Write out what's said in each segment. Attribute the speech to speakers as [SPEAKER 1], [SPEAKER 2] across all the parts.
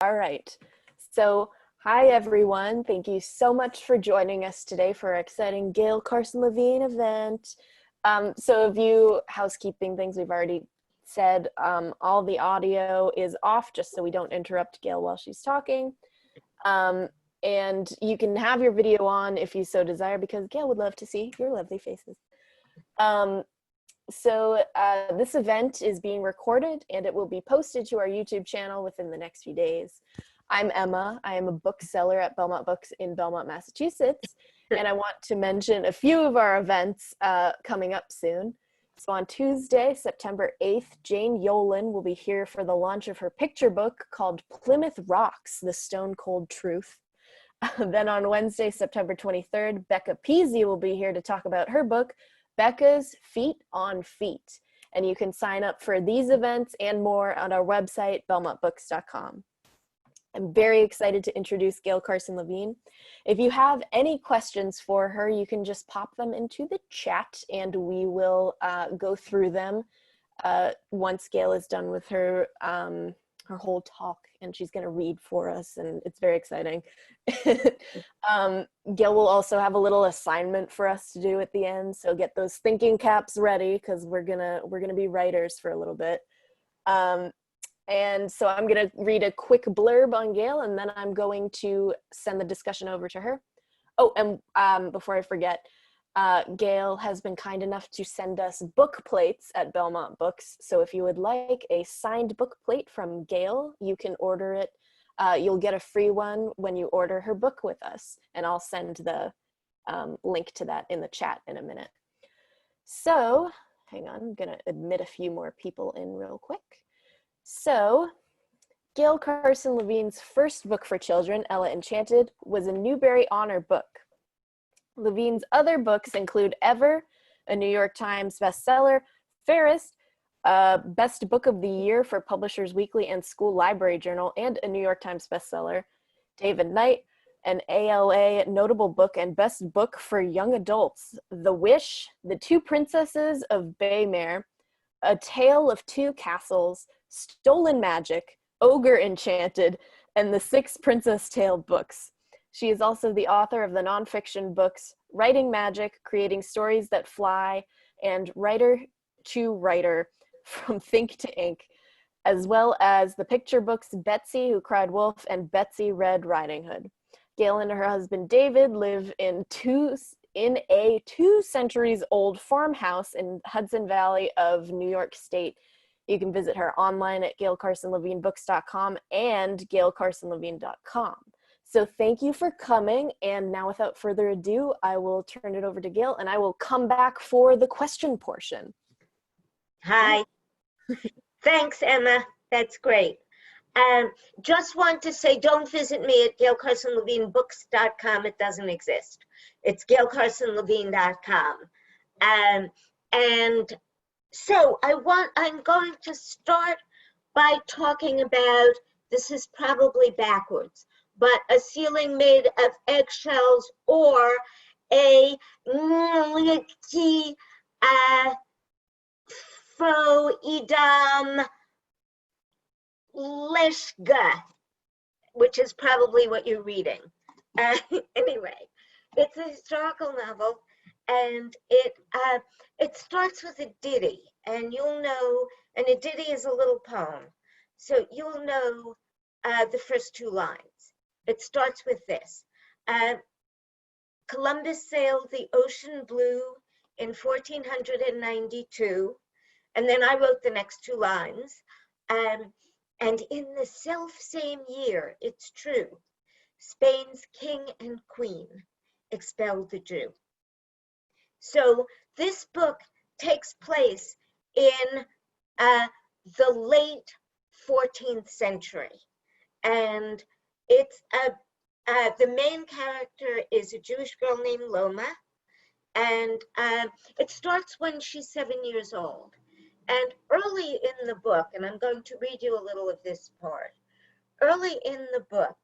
[SPEAKER 1] All right. So, hi everyone. Thank you so much for joining us today for our exciting Gail Carson Levine event. So, a few housekeeping things we've already said. All the audio is off just so we don't interrupt Gail while she's talking. And you can have your video on if you so desire, because Gail would love to see your lovely faces. This event is being recorded and it will be posted to our YouTube channel within the next few days. I'm Emma. I am a bookseller at Belmont Books in Belmont, Massachusetts, and I want to mention a few of our events coming up soon. So on Tuesday, September 8th, Jane Yolen will be here for the launch of her picture book called Plymouth Rocks, The Stone Cold Truth. Then on Wednesday, September 23rd, Becca Peasy will be here to talk about her book, Becca's Feet on Feet. And you can sign up for these events and more on our website, belmontbooks.com. I'm very excited to introduce Gail Carson Levine. If you have any questions for her, you can just pop them into the chat and we will go through them once Gail is done with her whole talk, and she's going to read for us, and it's very exciting. Gail will also have a little assignment for us to do at the end, so get those thinking caps ready because we're gonna be writers for a little bit. And so I'm gonna read a quick blurb on Gail, and then I'm going to send the discussion over to her. Oh, and before I forget, Gail has been kind enough to send us book plates at Belmont Books. So if you would like a signed book plate from Gail, you can order it. You'll get a free one when you order her book with us. And I'll send the link to that in the chat in a minute. So hang on, I'm gonna admit a few more people in real quick. So Gail Carson Levine's first book for children, Ella Enchanted, was a Newbery Honor book. Levine's other books include Ever, a New York Times bestseller, Ferris, Best Book of the Year for Publishers Weekly and School Library Journal, and a New York Times bestseller, David Knight, an ALA notable book and best book for young adults, The Wish, The Two Princesses of Baymare, A Tale of Two Castles, Stolen Magic, Ogre Enchanted, and the 6 Princess Tale books. She is also the author of the nonfiction books Writing Magic, Creating Stories That Fly, and Writer to Writer, From Think to Ink, as well as the picture books Betsy Who Cried Wolf and Betsy Red Riding Hood. Gail and her husband David live in a 2 centuries old farmhouse in Hudson Valley of New York State. You can visit her online at gailcarsonlevinebooks.com and gailcarsonlevine.com. So thank you for coming, and now without further ado, I will turn it over to Gail, and I will come back for the question portion.
[SPEAKER 2] Hi. Thanks, Emma. That's great. Just want to say, don't visit me at gailcarsonlevinebooks.com. It doesn't exist. It's gailcarsonlevine.com. And so I'm going to start by talking about, this is probably backwards, but a ceiling made of eggshells, or a faux idam leshga, which is probably what you're reading. Anyway, it's a historical novel, and it starts with a ditty, and you'll know, and a ditty is a little poem, so you'll know the first 2 lines. It starts with this. Columbus sailed the ocean blue in 1492, and then I wrote the next 2 lines. And in the self-same year, it's true, Spain's king and queen expelled the Jew. So this book takes place in the late 14th century, and it's the main character is a Jewish girl named Loma, and it starts when she's 7 years old. And early in the book, and I'm going to read you a little of this part, early in the book,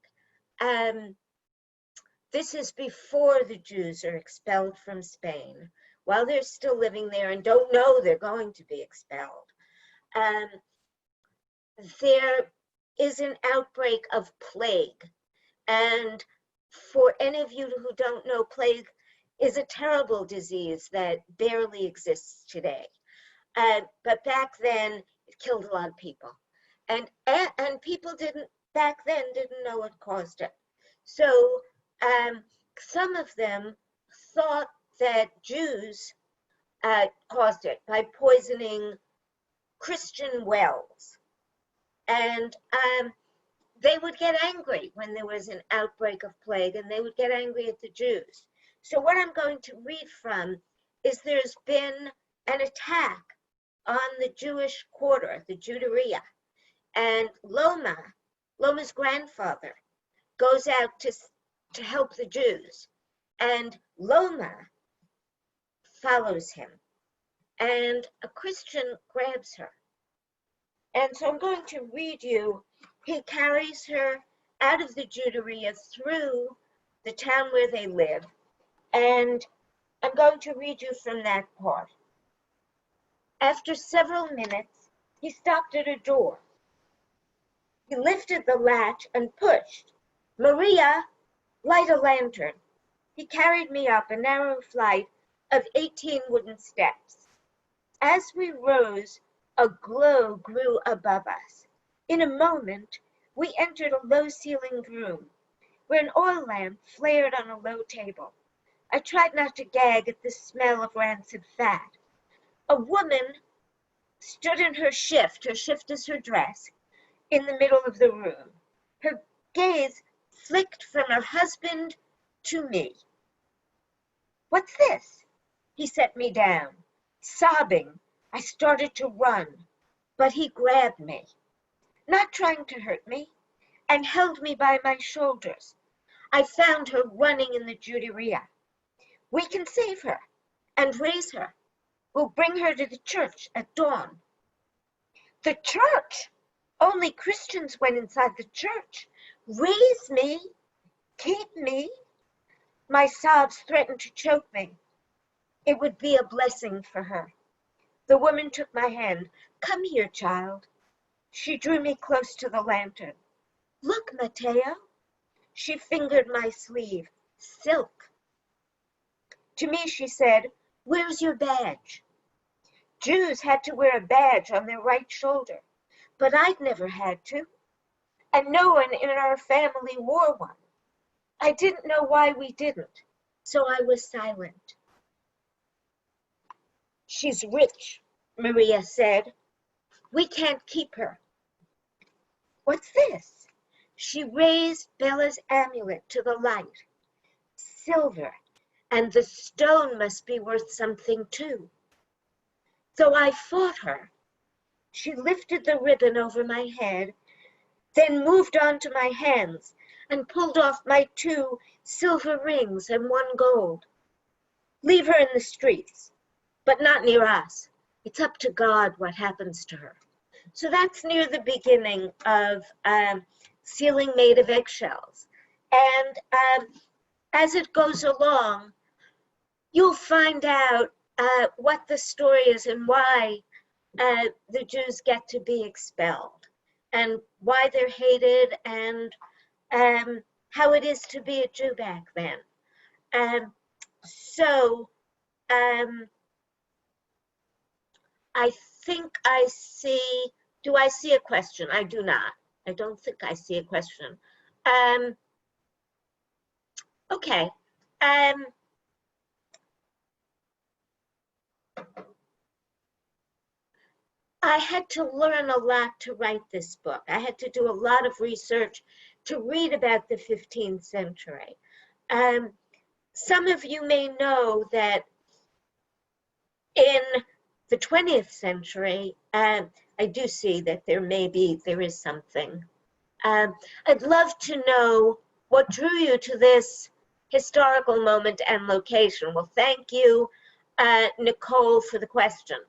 [SPEAKER 2] this is before the Jews are expelled from Spain, while they're still living there and don't know they're going to be expelled. They're is an outbreak of plague. And for any of you who don't know, plague is a terrible disease that barely exists today. But back then, it killed a lot of people. And people back then didn't know what caused it. So some of them thought that Jews caused it by poisoning Christian wells. And they would get angry when there was an outbreak of plague, and they would get angry at the Jews. So what I'm going to read from is there's been an attack on the Jewish quarter, the Juderia, and Loma's grandfather, goes out to help the Jews, and Loma follows him, and a Christian grabs her. And so I'm going to read you. He carries her out of the Juderia through the town where they live, and I'm going to read you from that part. After several minutes, he stopped at a door. He lifted the latch and pushed. "Maria, light a lantern." He carried me up a narrow flight of 18 wooden steps. As we rose, a glow grew above us. In a moment, we entered a low-ceilinged room where an oil lamp flared on a low table. I tried not to gag at the smell of rancid fat. A woman stood in her shift is her dress, in the middle of the room. Her gaze flicked from her husband to me. "What's this?" He set me down. Sobbing, I started to run, but he grabbed me, not trying to hurt me, and held me by my shoulders. I found her running in the Juderia. "We can save her and raise her. We'll bring her to the church at dawn." The church? Only Christians went inside the church. Raise me? Keep me? My sobs threatened to choke me. It would be a blessing for her. The woman took my hand. "Come here, child." She drew me close to the lantern. "Look, Mateo." She fingered my sleeve. Silk. To me, she said, "Where's your badge?" Jews had to wear a badge on their right shoulder, but I'd never had to, and no one in our family wore one. I didn't know why we didn't, so I was silent. "She's rich," Maria said. "We can't keep her." "What's this?" She raised Bella's amulet to the light. Silver, and the stone must be worth something too. So I fought her. She lifted the ribbon over my head, then moved on to my hands and pulled off my 2 silver rings and 1 gold. "Leave her in the streets, but not near us. It's up to God what happens to her." So that's near the beginning of Ceiling Made of Eggshells. And as it goes along, you'll find out what the story is and why the Jews get to be expelled, and why they're hated, and how it is to be a Jew back then. So I think I see, do I see a question? I do not. I don't think I see a question. Okay. I had to learn a lot to write this book. I had to do a lot of research to read about the 15th century. Some of you may know that in the 20th century, I do see that there is something. I'd love to know what drew you to this historical moment and location. Well, thank you, Nicole, for the question.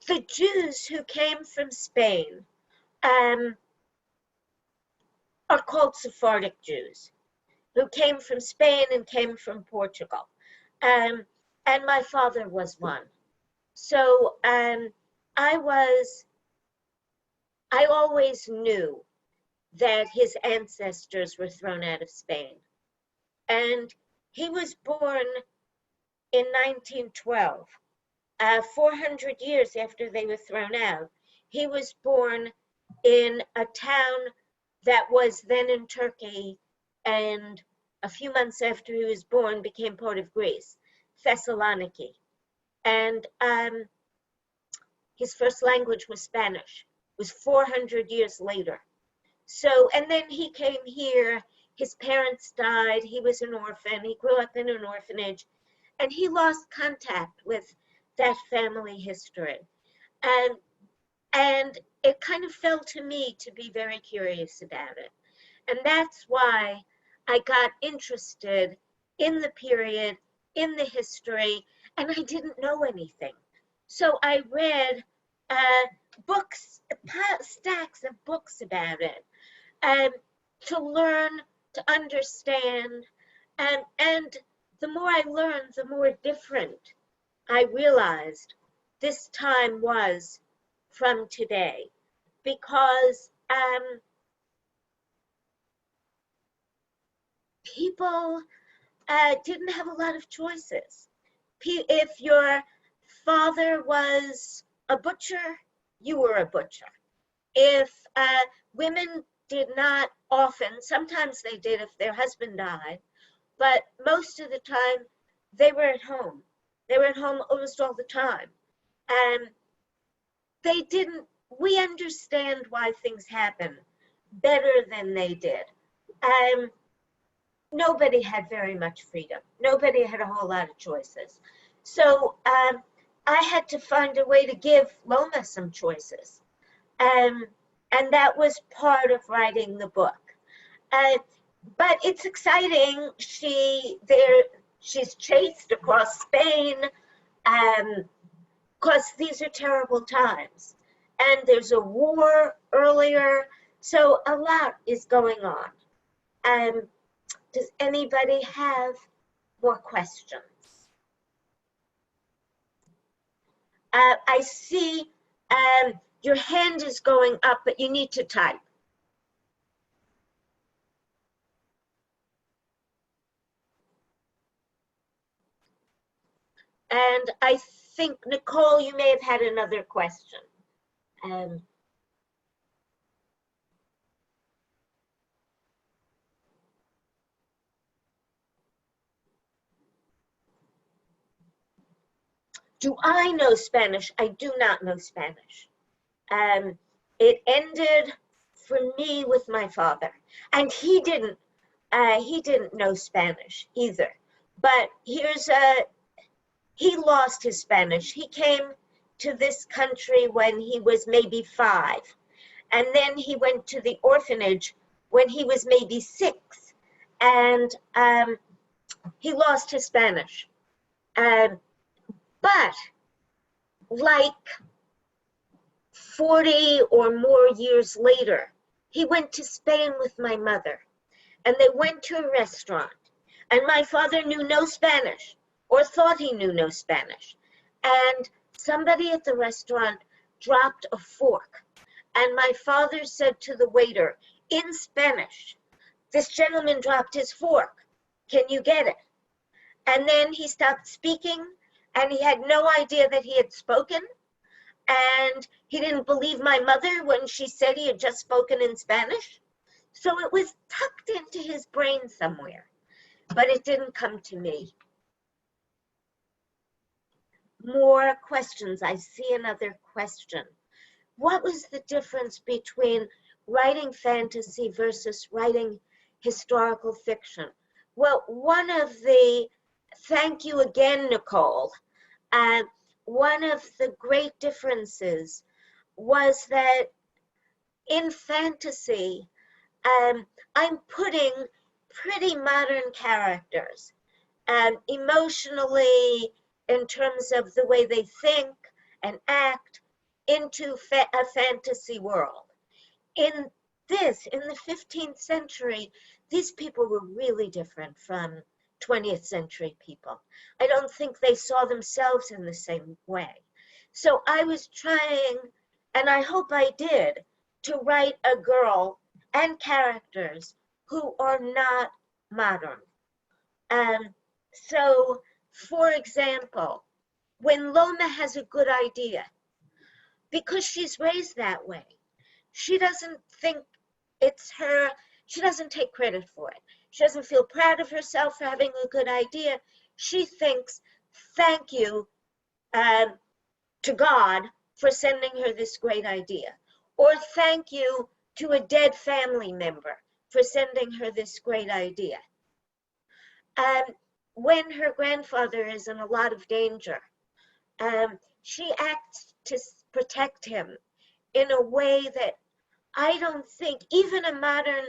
[SPEAKER 2] The Jews who came from Spain are called Sephardic Jews, who came from Spain and came from Portugal. And my father was one. So I was I always knew that his ancestors were thrown out of Spain. And he was born in 1912, 400 years after they were thrown out. He was born in a town that was then in Turkey, and a few months after he was born became part of Greece, Thessaloniki. And his first language was Spanish. It was 400 years later. So, and then he came here, his parents died, he was an orphan, he grew up in an orphanage, and he lost contact with that family history. And it kind of fell to me to be very curious about it. And that's why I got interested in the period, in the history, and I didn't know anything. So I read books, stacks of books about it, to learn, to understand. And the more I learned, the more different I realized this time was from today, because people didn't have a lot of choices. If your father was a butcher, you were a butcher. If women did not often, sometimes they did if their husband died, but most of the time they were at home. They were at home almost all the time. And they didn't, we understand why things happen better than they did. Nobody had very much freedom. Nobody had a whole lot of choices. So I had to find a way to give Loma some choices. And that was part of writing the book. But it's exciting. She's chased across Spain, because these are terrible times. And there's a war earlier, so a lot is going on. Does anybody have more questions? I see your hand is going up, but you need to type. And I think, Nicole, you may have had another question. Do I know Spanish? I do not know Spanish. It ended for me with my father, and he didn't know Spanish either. But he lost his Spanish. He came to this country when he was maybe 5, and then he went to the orphanage when he was maybe 6, and he lost his Spanish. But like 40 or more years later, he went to Spain with my mother, and they went to a restaurant, and my father knew no Spanish, or thought he knew no Spanish. And somebody at the restaurant dropped a fork, and my father said to the waiter in Spanish, "This gentleman dropped his fork. Can you get it?" And then he stopped speaking, and he had no idea that he had spoken. And he didn't believe my mother when she said he had just spoken in Spanish. So it was tucked into his brain somewhere, but it didn't come to me. More questions. I see another question. What was the difference between writing fantasy versus writing historical fiction? Well, thank you again, Nicole. One of the great differences was that in fantasy, I'm putting pretty modern characters, emotionally, in terms of the way they think and act, into a fantasy world. In the 15th century, these people were really different from 20th century people. I don't think they saw themselves in the same way. So I was trying, and I hope I did, to write a girl and characters who are not modern. So, for example, when Loma has a good idea, because she's raised that way, she doesn't think it's her, she doesn't take credit for it. She doesn't feel proud of herself for having a good idea. She thinks, thank you to God for sending her this great idea. Or thank you to a dead family member for sending her this great idea. When her grandfather is in a lot of danger, she acts to protect him in a way that I don't think even a modern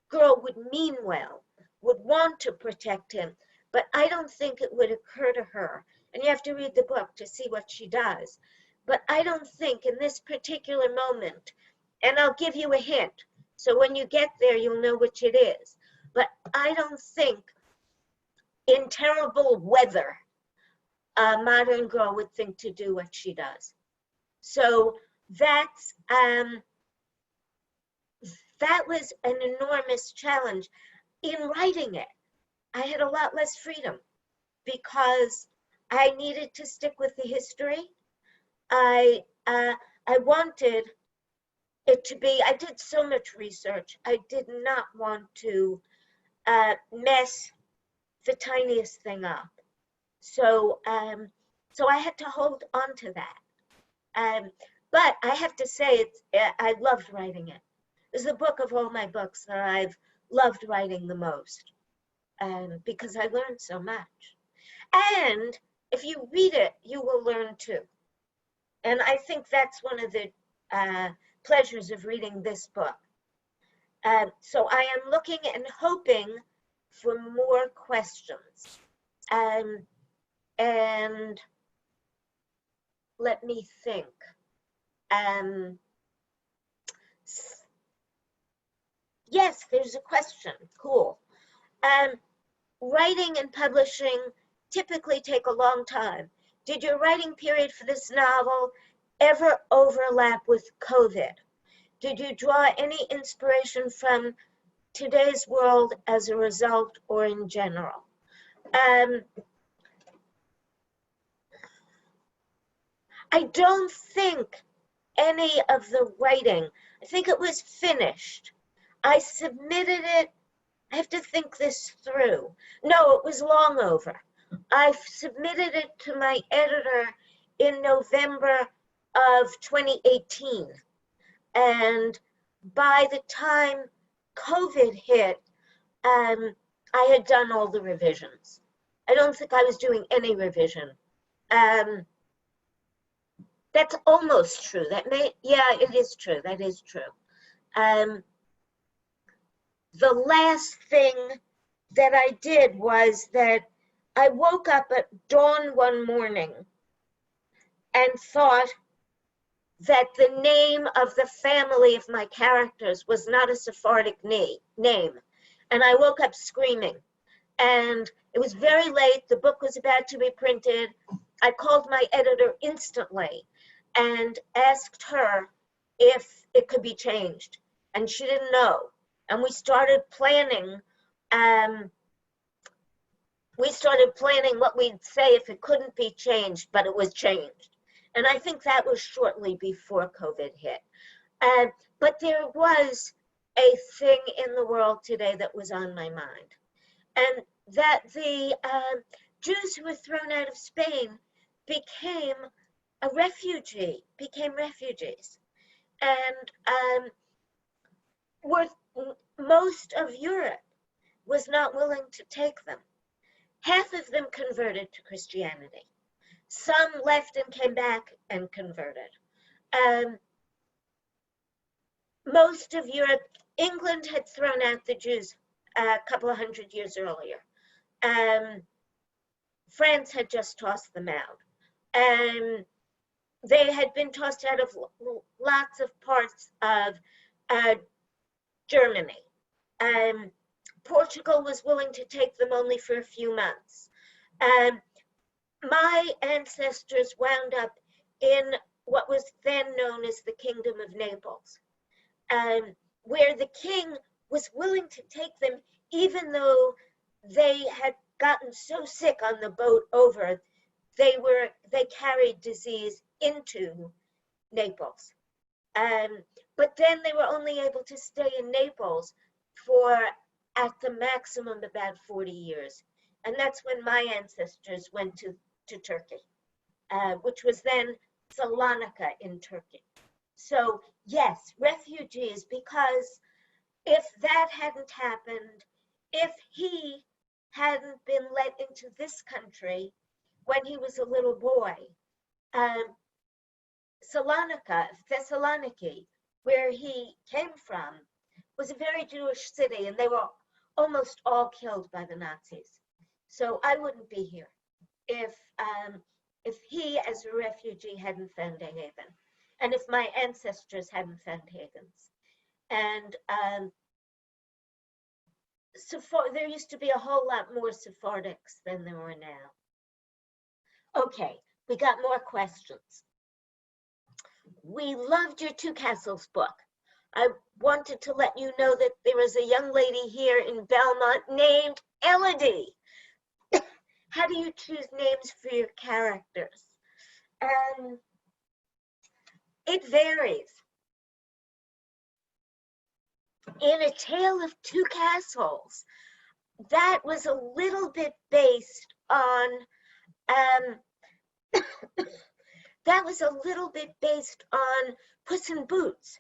[SPEAKER 2] girl would mean well, would want to protect him, but I don't think it would occur to her. And you have to read the book to see what she does. But I don't think in this particular moment, and I'll give you a hint, so when you get there, you'll know which it is. But I don't think in terrible weather, a modern girl would think to do what she does. So that's, that was an enormous challenge. In writing it, I had a lot less freedom because I needed to stick with the history. I wanted it to be, I did so much research. I did not want to mess the tiniest thing up. So, so I had to hold on to that. But I have to say, I loved writing it. It's the book of all my books that I've loved writing the most, because I learned so much. And if you read it, you will learn too. And I think that's one of the pleasures of reading this book. So I am looking and hoping for more questions. And let me think. Yes, there's a question. Cool. Writing and publishing typically take a long time. Did your writing period for this novel ever overlap with COVID? Did you draw any inspiration from today's world as a result or in general? I don't think any of the writing, I think it was finished. I submitted it, I have to think this through. No, it was long over. I submitted it to my editor in November of 2018. And by the time COVID hit, I had done all the revisions. I don't think I was doing any revision. That's almost true. Yeah, it is true. That is true. The last thing that I did was that I woke up at dawn one morning and thought that the name of the family of my characters was not a Sephardic name. And I woke up screaming. And it was very late. The book was about to be printed. I called my editor instantly and asked her if it could be changed. And she didn't know. And we started planning what we'd say if it couldn't be changed, but it was changed. And I think that was shortly before COVID hit. But there was a thing in the world today that was on my mind. And that the Jews who were thrown out of Spain became refugees. And most of Europe was not willing to take them. Half of them converted to Christianity. Some left and came back and converted. Most of Europe, England had thrown out the Jews a couple of hundred years earlier. France had just tossed them out. They had been tossed out of lots of parts of Germany. Portugal was willing to take them only for a few months. My ancestors wound up in what was then known as the Kingdom of Naples. where the king was willing to take them, even though they had gotten so sick on the boat over, they carried disease into Naples. But then they were only able to stay in Naples for at the maximum about 40 years. And that's when my ancestors went to Turkey, which was then Salonika in Turkey. So yes, refugees, because if that hadn't happened, if he hadn't been let into this country when he was a little boy, Salonika, Thessaloniki, where he came from, was a very Jewish city, and they were almost all killed by the Nazis. So I wouldn't be here if he, as a refugee, hadn't found a haven, and if my ancestors hadn't found havens. And there used to be a whole lot more Sephardics than there are now. Okay, we got more questions. We loved your Two Castles book. I wanted to let you know that there is a young lady here in Belmont named Elodie. How do you choose names for your characters? It varies. In A Tale of Two Castles, that was a little bit based on Puss in Boots.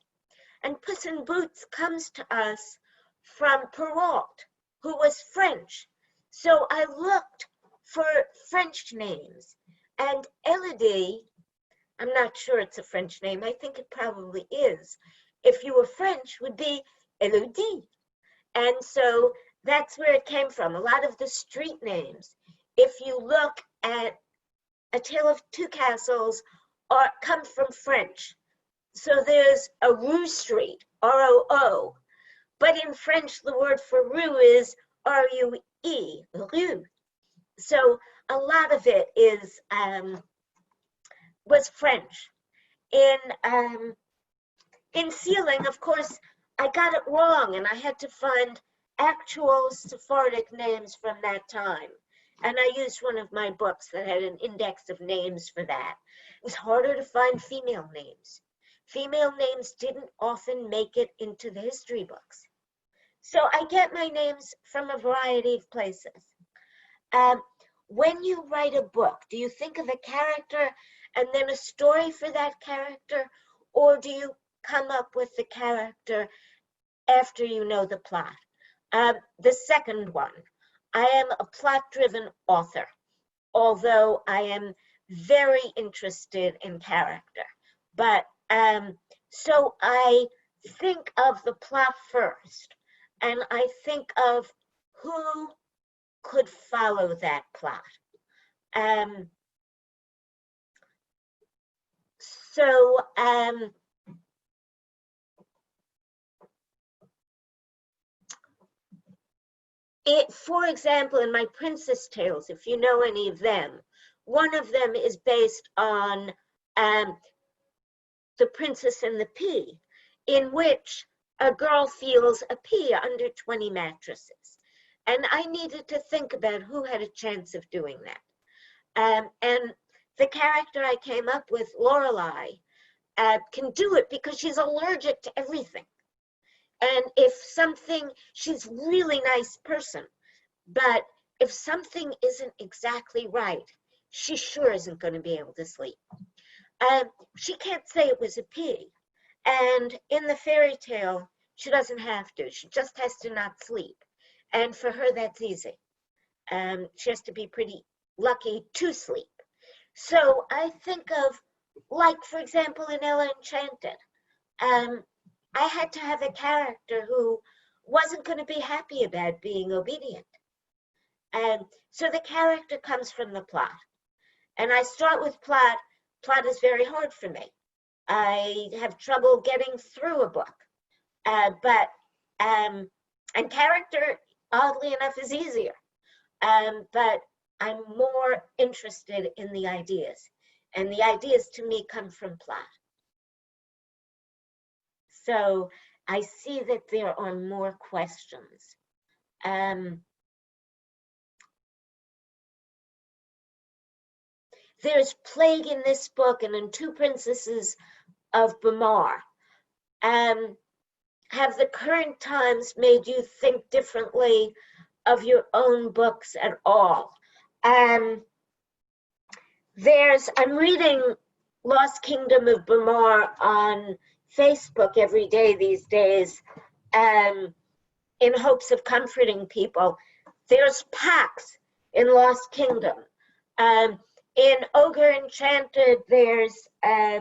[SPEAKER 2] And Puss in Boots comes to us from Perrault, who was French. So I looked for French names. And Elodie, I'm not sure it's a French name. I think it probably is. If you were French, would be Elodie. And so that's where it came from. A lot of the street names, if you look at A Tale of Two Castles, come from French. So there's a Rue Street, R-O-O. But in French, the word for rue is R-U-E, rue. So a lot of it was French. In Sealing, of course, I got it wrong, and I had to find actual Sephardic names from that time. And I used one of my books that had an index of names for that. It was harder to find female names. Female names didn't often make it into the history books. So I get my names from a variety of places. When you write a book, do you think of a character and then a story for that character, or do you come up with the character after you know the plot? The second one. I am a plot-driven author, although I am very interested in character. But so I think of the plot first, and I think of who could follow that plot. For example, in my Princess Tales, if you know any of them, one of them is based on The Princess and the Pea, in which a girl feels a pea under 20 mattresses. And I needed to think about who had a chance of doing that. And the character I came up with, Lorelei, can do it because she's allergic to everything. And if she's a really nice person, but if something isn't exactly right, she sure isn't going to be able to sleep. She can't say it was a pea. And in the fairy tale, she doesn't have to. She just has to not sleep. And for her, that's easy. She has to be pretty lucky to sleep. So I think of, like, for example, in Ella Enchanted, I had to have a character who wasn't going to be happy about being obedient. And so the character comes from the plot. And I start with plot. Plot is very hard for me. I have trouble getting through a book. And character, oddly enough, is easier. But I'm more interested in the ideas. And the ideas to me come from plot. So I see that there are more questions. There's plague in this book and in Two Princesses of Bamar. Have the current times made you think differently of your own books at all? I'm reading Lost Kingdom of Bamar on Facebook every day these days, in hopes of comforting people. There's packs in Lost Kingdom. In Ogre Enchanted, there's a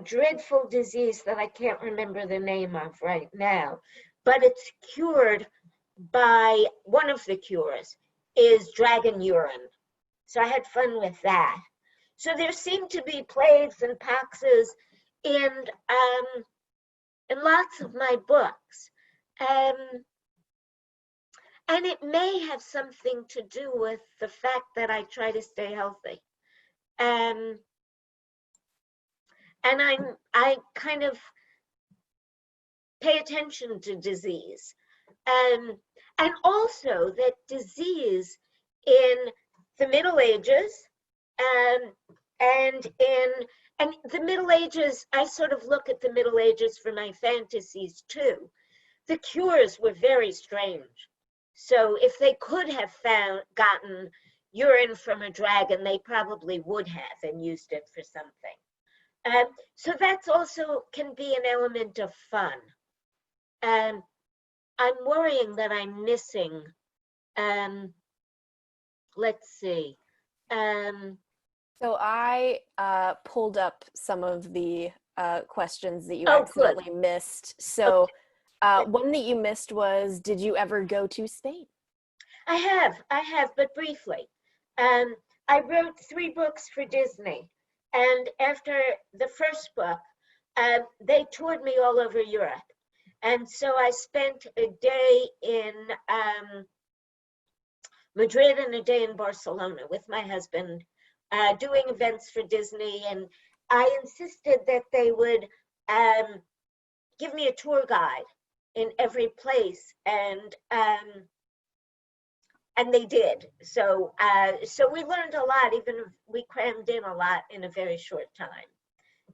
[SPEAKER 2] dreadful disease that I can't remember the name of right now, but it's cured by, one of the cures is dragon urine. So I had fun with that. So there seem to be plagues and paxes in lots of my books. And it may have something to do with the fact that I try to stay healthy. And I kind of pay attention to disease. And also that disease in the Middle Ages, and the Middle Ages, I sort of look at the Middle Ages for my fantasies too. The cures were very strange. So if they could have gotten urine from a dragon, they probably would have and used it for something. So that's also can be an element of fun. I'm worrying that I'm missing, let's see.
[SPEAKER 1] So I pulled up some of the questions that you
[SPEAKER 2] Oh,
[SPEAKER 1] accidentally
[SPEAKER 2] good.
[SPEAKER 1] missed. So
[SPEAKER 2] Okay.
[SPEAKER 1] one that you missed was, did you ever go to Spain?
[SPEAKER 2] I have, but briefly. I wrote 3 books for Disney, and after the first book, they toured me all over Europe. And so I spent a day in Madrid and a day in Barcelona with my husband, doing events for Disney. And I insisted that they would give me a tour guide in every place, and they did. So we learned a lot, even if we crammed in a lot in a very short time.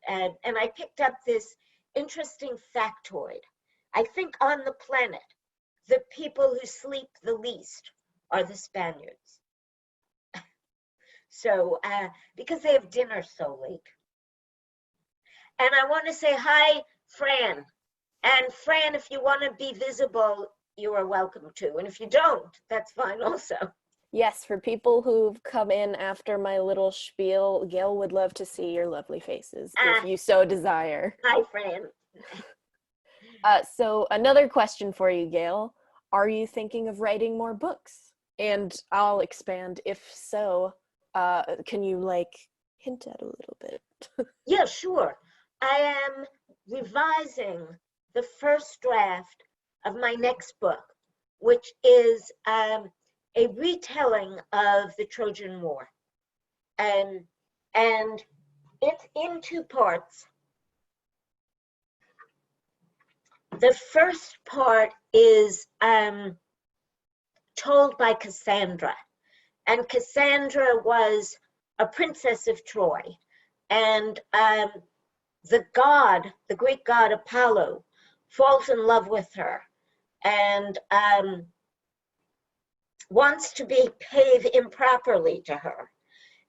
[SPEAKER 2] And I picked up this interesting factoid. I think on the planet, the people who sleep the least are the Spaniards. So, because they have dinner so late. And I want to say hi, Fran. And Fran, if you want to be visible, you are welcome to. And if you don't, that's fine also.
[SPEAKER 1] Yes, for people who've come in after my little spiel, Gail would love to see your lovely faces if you so desire.
[SPEAKER 2] Hi, Fran.
[SPEAKER 1] So another question for you, Gail. Are you thinking of writing more books? And I'll expand. If so, can you hint at a little bit?
[SPEAKER 2] Yeah, sure. I am revising the first draft of my next book, which is a retelling of the Trojan War. And it's in 2 parts. The first part is told by Cassandra. And Cassandra was a princess of Troy. And the Greek god Apollo, falls in love with her and wants to be paid improperly to her.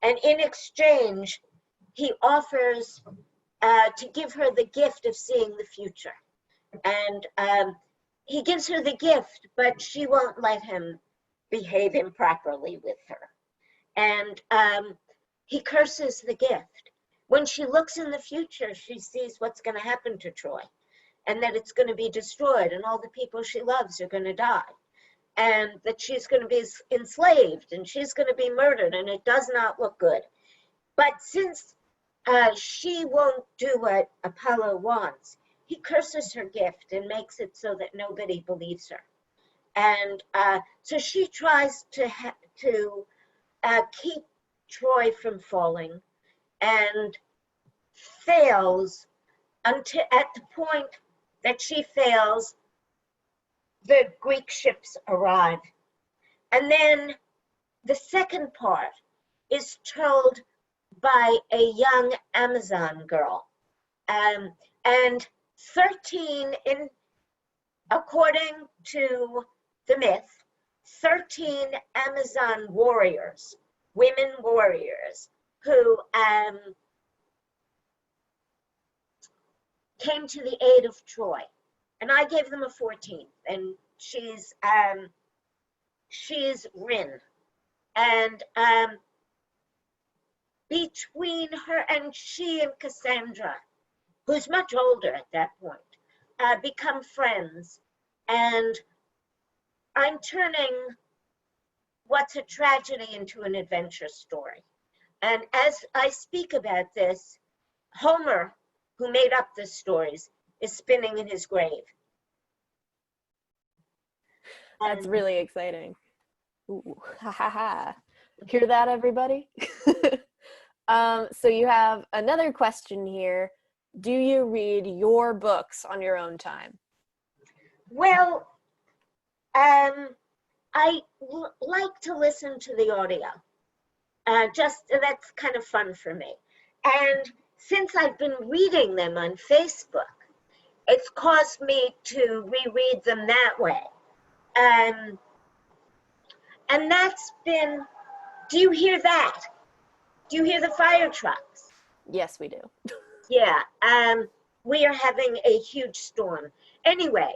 [SPEAKER 2] And in exchange, he offers to give her the gift of seeing the future. And he gives her the gift, but she won't let him behave improperly with her. And he curses the gift. When she looks in the future, she sees what's going to happen to Troy, and that it's going to be destroyed, and all the people she loves are going to die, and that she's going to be enslaved, and she's going to be murdered, and it does not look good. But since she won't do what Apollo wants, he curses her gift and makes it so that nobody believes her. And so she tries to keep Troy from falling, and fails until at the point that she fails, the Greek ships arrive. And then the second part is told by a young Amazon girl. And 13, according to the myth, 13 Amazon warriors, women warriors, who came to the aid of Troy. And I gave them a 14th, and she's Rin. And between her and she and Cassandra, who's much older at that point, become friends. And I'm turning what's a tragedy into an adventure story. And as I speak about this, Homer, who made up the stories, is spinning in his grave.
[SPEAKER 1] That's really exciting. Ooh, ha ha ha. Hear that, everybody? So you have another question here. Do you read your books on your own time?
[SPEAKER 2] Well, I like to listen to the audio. That's kind of fun for me. And since I've been reading them on Facebook, it's caused me to reread them that way. And that's been, do you hear that? Do you hear the fire trucks?
[SPEAKER 1] Yes, we do.
[SPEAKER 2] Yeah, we are having a huge storm. Anyway,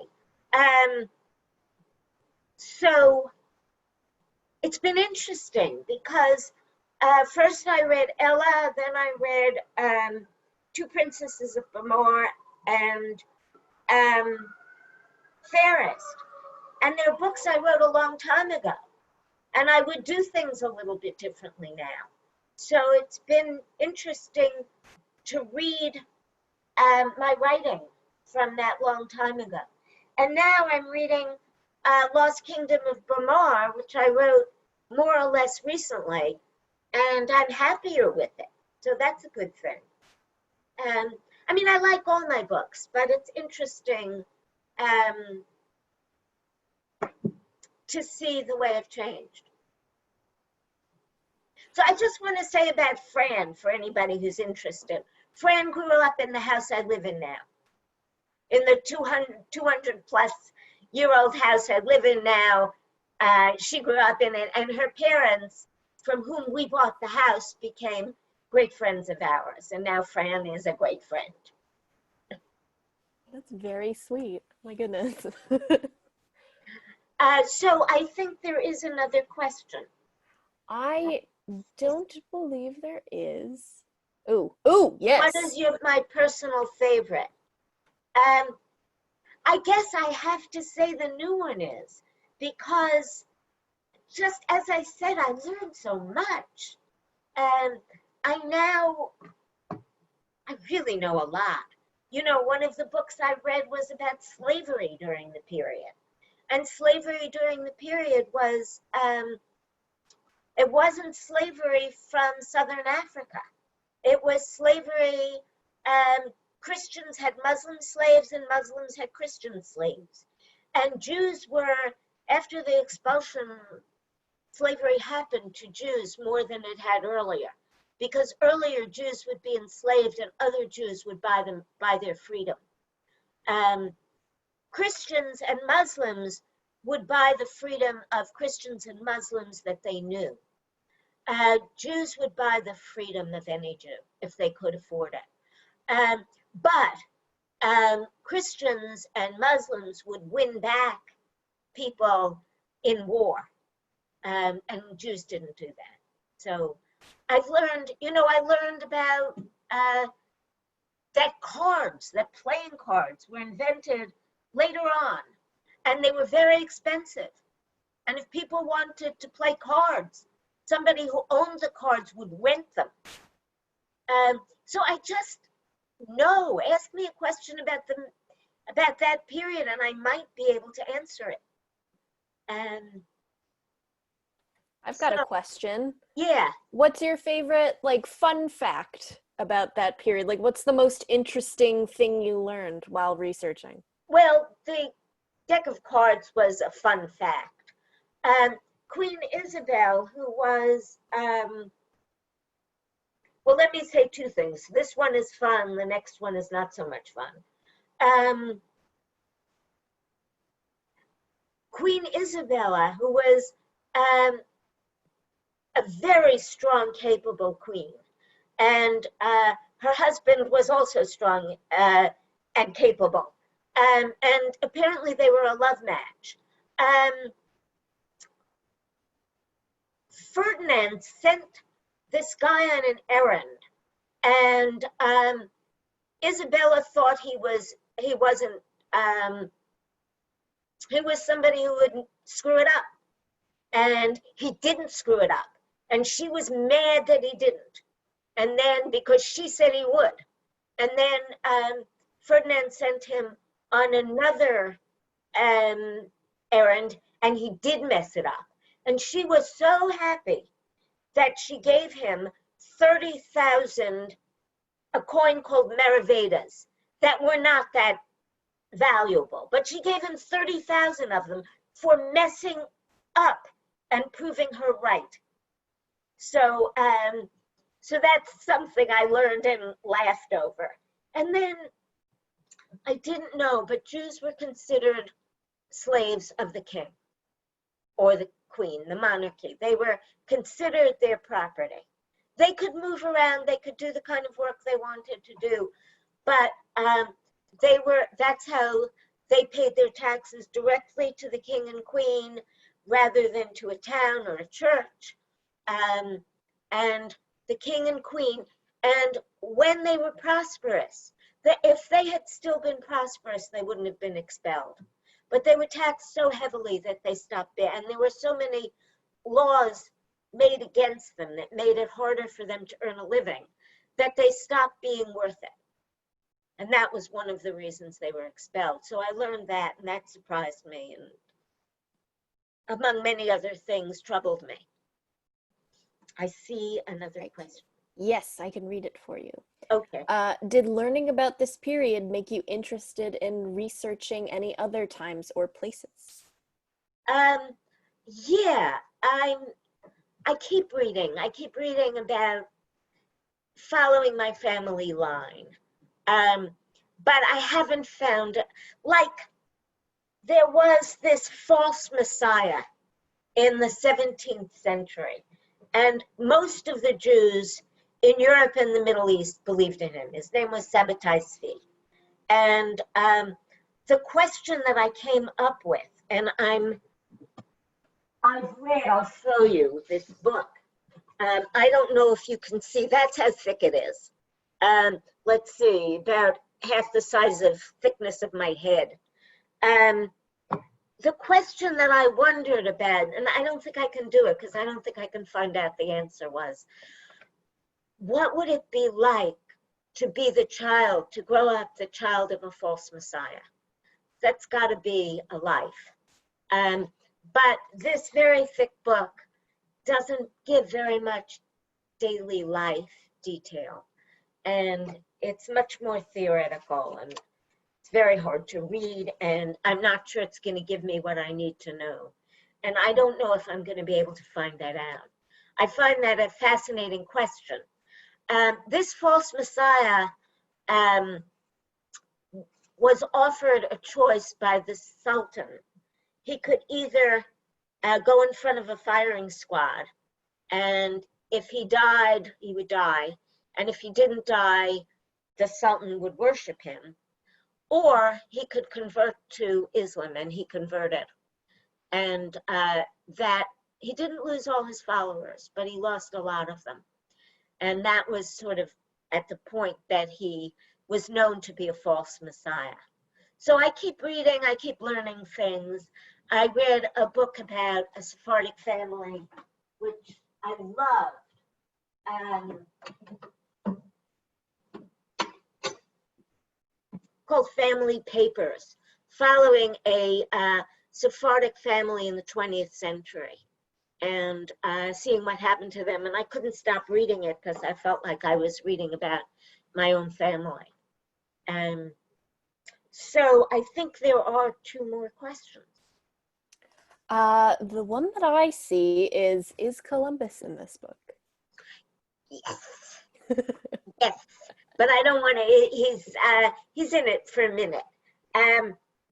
[SPEAKER 2] so it's been interesting because first I read Ella, then I read Two Princesses of Belmont and Fairest. And they're books I wrote a long time ago. And I would do things a little bit differently now. So it's been interesting to read my writing from that long time ago. And now I'm reading Lost Kingdom of Belmont, which I wrote more or less recently, and I'm happier with it. So that's a good thing. I mean, I like all my books, but it's interesting to see the way I've changed. So I just want to say about Fran, for anybody who's interested. Fran grew up in the house I live in now, in the 200 plus year old house I live in now. She grew up in it, and her parents, from whom we bought the house, became great friends of ours. And now Fran is a great friend.
[SPEAKER 1] That's very sweet. My goodness.
[SPEAKER 2] So I think there is another question.
[SPEAKER 1] I don't believe there is. Oh, yes.
[SPEAKER 2] What is my personal favorite? I guess I have to say the new one is, because just as I said, I learned so much. And I really know a lot. You know, one of the books I read was about slavery during the period. And slavery during the period was, it wasn't slavery from Southern Africa. It was slavery, Christians had Muslim slaves and Muslims had Christian slaves. And Jews were, after the expulsion, slavery happened to Jews more than it had earlier. Because earlier Jews would be enslaved and other Jews would buy their freedom. Christians and Muslims would buy the freedom of Christians and Muslims that they knew. Jews would buy the freedom of any Jew if they could afford it. But Christians and Muslims would win back people in war, and Jews didn't do that. So I've learned, I learned about that playing cards were invented later on, and they were very expensive. And if people wanted to play cards, somebody who owned the cards would rent them. So I just know. Ask me a question about that period, and I might be able to answer it.
[SPEAKER 1] I've got a question.
[SPEAKER 2] Yeah.
[SPEAKER 1] What's your favorite, fun fact about that period? Like, what's the most interesting thing you learned while researching?
[SPEAKER 2] Well, the deck of cards was a fun fact. Queen Isabel, who was, well, let me say two things. This one is fun, the next one is not so much fun. Queen Isabella, who was a very strong, capable queen, and her husband was also strong and capable. And apparently they were a love match. Ferdinand sent this guy on an errand, and Isabella thought he was somebody who would screw it up, and he didn't screw it up, and she was mad that he didn't. And then, because she said he would, and then Ferdinand sent him on another errand, and he did mess it up. And she was so happy that she gave him 30,000, a coin called Maravedas, that were not that valuable, but she gave him 30,000 of them for messing up and proving her right. So, so that's something I learned and laughed over. And then I didn't know, but Jews were considered slaves of the king or the queen, the monarchy. They were considered their property. They could move around, they could do the kind of work they wanted to do, but that's how they paid their taxes, directly to the king and queen rather than to a town or a church. And the king and queen, and when they were prosperous, if they had still been prosperous, they wouldn't have been expelled. But they were taxed so heavily that they stopped there. And there were so many laws made against them that made it harder for them to earn a living, that they stopped being worth it. And that was one of the reasons they were expelled. So I learned that, and that surprised me, and among many other things, troubled me. I see another question.
[SPEAKER 1] Yes, I can read it for you.
[SPEAKER 2] Okay.
[SPEAKER 1] Did learning about this period make you interested in researching any other times or places?
[SPEAKER 2] Yeah, I keep reading. I keep reading about following my family line. But I haven't found, like, there was this false messiah in the 17th century, and most of the Jews in Europe and the Middle East believed in him. His name was Sabbatai Tzvi. And the question that I came up with, and I've read, I'll show you this book. I don't know if you can see, that's how thick it is. Let's see, about half the size of thickness of my head. The question that I wondered about, and I don't think I can do it because I don't think I can find out the answer, was, what would it be like to be the child, to grow up the child of a false messiah? That's got to be a life. But this very thick book doesn't give very much daily life detail. And it's much more theoretical, and it's very hard to read, and I'm not sure it's going to give me what I need to know. And I don't know if I'm going to be able to find that out. I find that a fascinating question. This false messiah was offered a choice by the Sultan. He could either go in front of a firing squad, and if he died, he would die. And if he didn't die, the Sultan would worship him. Or he could convert to Islam, and he converted. And that he didn't lose all his followers, but he lost a lot of them. And that was sort of at the point that he was known to be a false messiah. So I keep reading, I keep learning things. I read a book about a Sephardic family, which I loved, called Family Papers, following a Sephardic family in the 20th century. and seeing what happened to them. And I couldn't stop reading it because I felt like I was reading about my own family. And so I think there are two more questions.
[SPEAKER 1] The one that I see is Columbus in this book?
[SPEAKER 2] Yes, yes, but I don't want to. He's in it for a minute,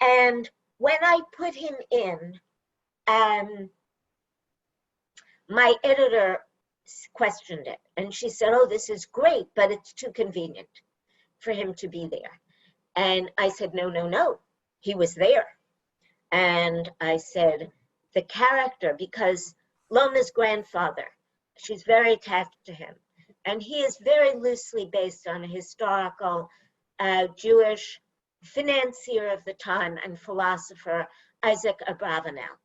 [SPEAKER 2] and when I put him in, my editor questioned it, and she said, "Oh, this is great, but it's too convenient for him to be there." And I said, "No, no, no, he was there." And I said, "The character, because Loma's grandfather, she's very attached to him. And he is very loosely based on a historical Jewish financier of the time and philosopher, Isaac Abravanel.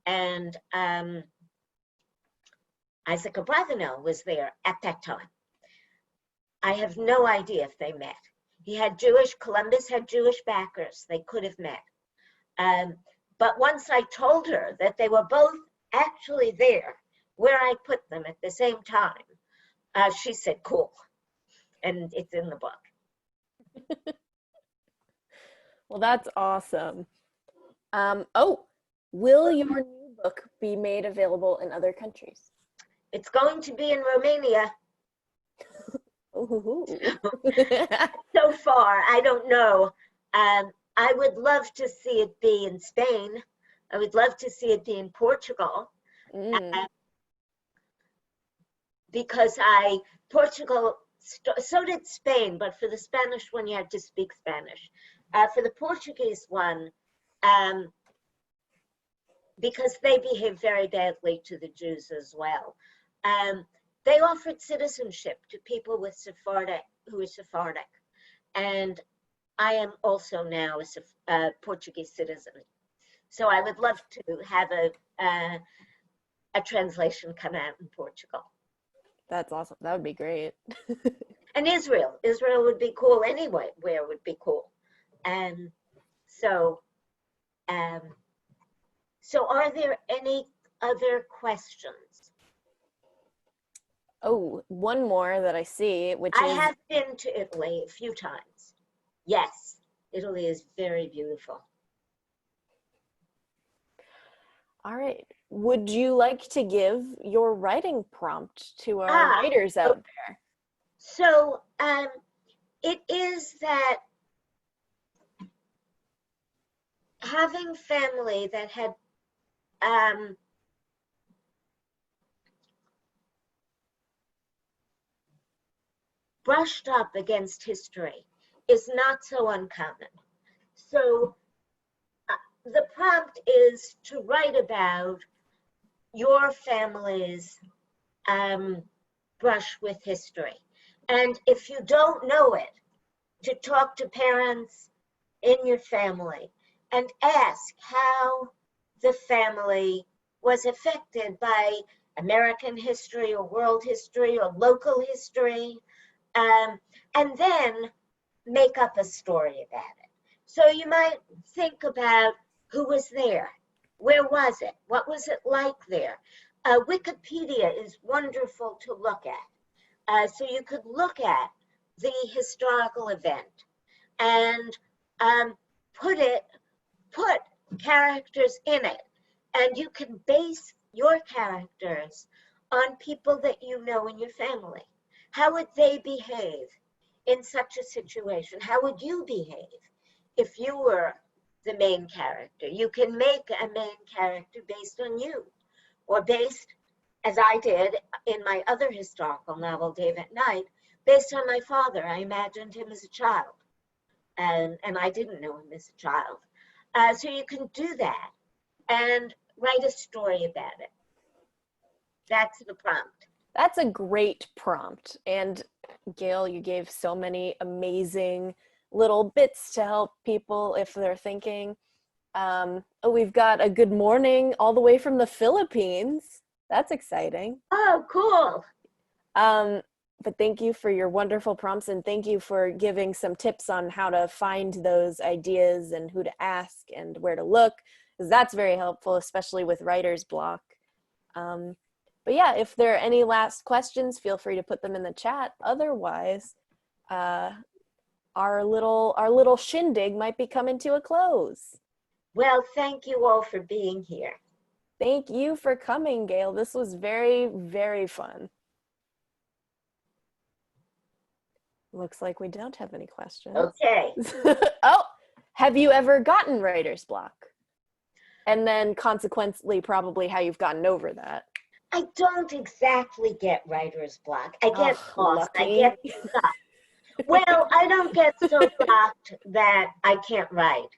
[SPEAKER 2] And Isaac Abravanel was there at that time. I have no idea if they met. Columbus had Jewish backers. They could have met. But once I told her that they were both actually there, where I put them at the same time, she said, cool. And it's in the book.
[SPEAKER 1] Well, that's awesome. Will your new book be made available in other countries?
[SPEAKER 2] It's going to be in Romania. So far, I don't know. I would love to see it be in Spain. I would love to see it be in Portugal. Because Portugal, so did Spain, but for the Spanish one, you had to speak Spanish. For the Portuguese one, because they behave very badly to the Jews as well, they offered citizenship to people with who are Sephardic. And I am also now a Portuguese citizen. So I would love to have a translation come out in Portugal.
[SPEAKER 1] That's awesome. That would be great.
[SPEAKER 2] And Israel would be cool anyway, where would be cool. And so are there any other questions?
[SPEAKER 1] Oh, one more that I see,
[SPEAKER 2] I have been to Italy a few times. Yes, Italy is very beautiful.
[SPEAKER 1] All right. Would you like to give your writing prompt to our writers out there?
[SPEAKER 2] So it is that having family that had brushed up against history is not so uncommon. So the prompt is to write about your family's brush with history. And if you don't know it, to talk to parents in your family and ask how the family was affected by American history or world history or local history, and then make up a story about it. So you might think about who was there, where was it, what was it like there. Wikipedia is wonderful to look at. So you could look at the historical event and put characters in it, and you can base your characters on people that you know in your family. How would they behave in such a situation? How would you behave if you were the main character? You can make a main character based on you, or based, as I did in my other historical novel, Dave at Night, based on my father. I imagined him as a child, and I didn't know him as a child. So you can do that and write a story about it. That's the prompt.
[SPEAKER 1] That's a great prompt. And Gail, you gave so many amazing little bits to help people if they're thinking. We've got a good morning all the way from the Philippines. That's exciting.
[SPEAKER 2] Oh, cool.
[SPEAKER 1] But thank you for your wonderful prompts, and thank you for giving some tips on how to find those ideas and who to ask and where to look, because that's very helpful, especially with writer's block. But yeah, if there are any last questions, feel free to put them in the chat. Otherwise, our little shindig might be coming to a close.
[SPEAKER 2] Well, thank you all for being here.
[SPEAKER 1] Thank you for coming, Gail. This was very, very fun. Looks like we don't have any questions.
[SPEAKER 2] Okay.
[SPEAKER 1] Oh, have you ever gotten writer's block? And then consequently, probably how you've gotten over that.
[SPEAKER 2] I don't exactly get writer's block. I get lost.
[SPEAKER 1] Lucky.
[SPEAKER 2] I get stuck. Well, I don't get so blocked that I can't write.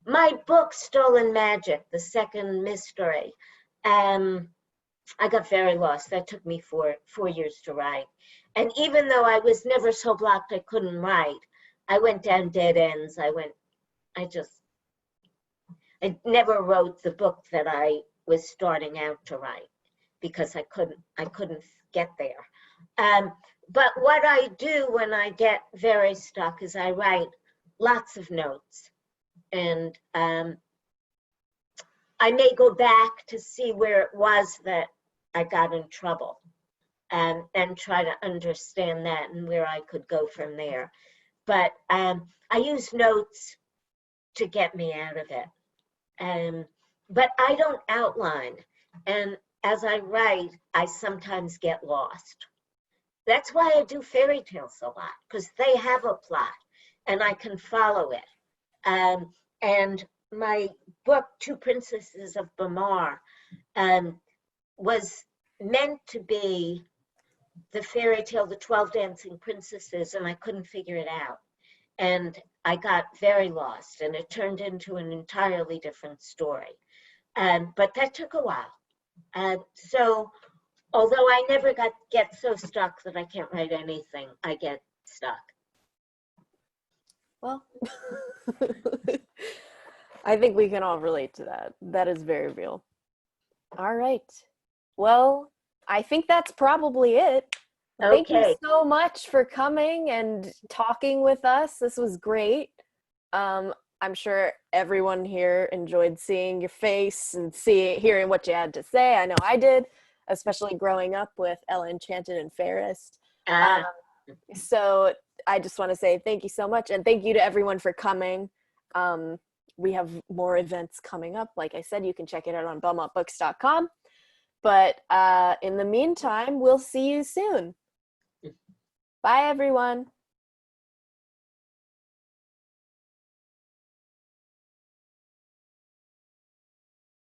[SPEAKER 2] My book, Stolen Magic, the second mystery, I got very lost. That took me 4 years to write. And even though I was never so blocked I couldn't write, I went down dead ends. I never wrote the book that I was starting out to write because I couldn't get there. But what I do when I get very stuck is I write lots of notes. And I may go back to see where it was that I got in trouble and try to understand that and where I could go from there. But I use notes to get me out of it. But I don't outline. And as I write, I sometimes get lost. That's why I do fairy tales a lot, because they have a plot and I can follow it. And my book, Two Princesses of Bamar, was meant to be the fairy tale, The 12 Dancing Princesses, and I couldn't figure it out. And I got very lost, and it turned into an entirely different story. But that took a while. So although I never get so stuck that I can't write anything, I get stuck.
[SPEAKER 1] Well, I think we can all relate to that. That is very real. All right. Well, I think that's probably it.
[SPEAKER 2] Okay.
[SPEAKER 1] Thank you so much for coming and talking with us. This was great. I'm sure everyone here enjoyed seeing your face and hearing what you had to say. I know I did, especially growing up with Ella Enchanted and Fairest. So I just want to say thank you so much, and thank you to everyone for coming. We have more events coming up. Like I said, you can check it out on belmontbooks.com. But in the meantime, we'll see you soon. Bye, everyone.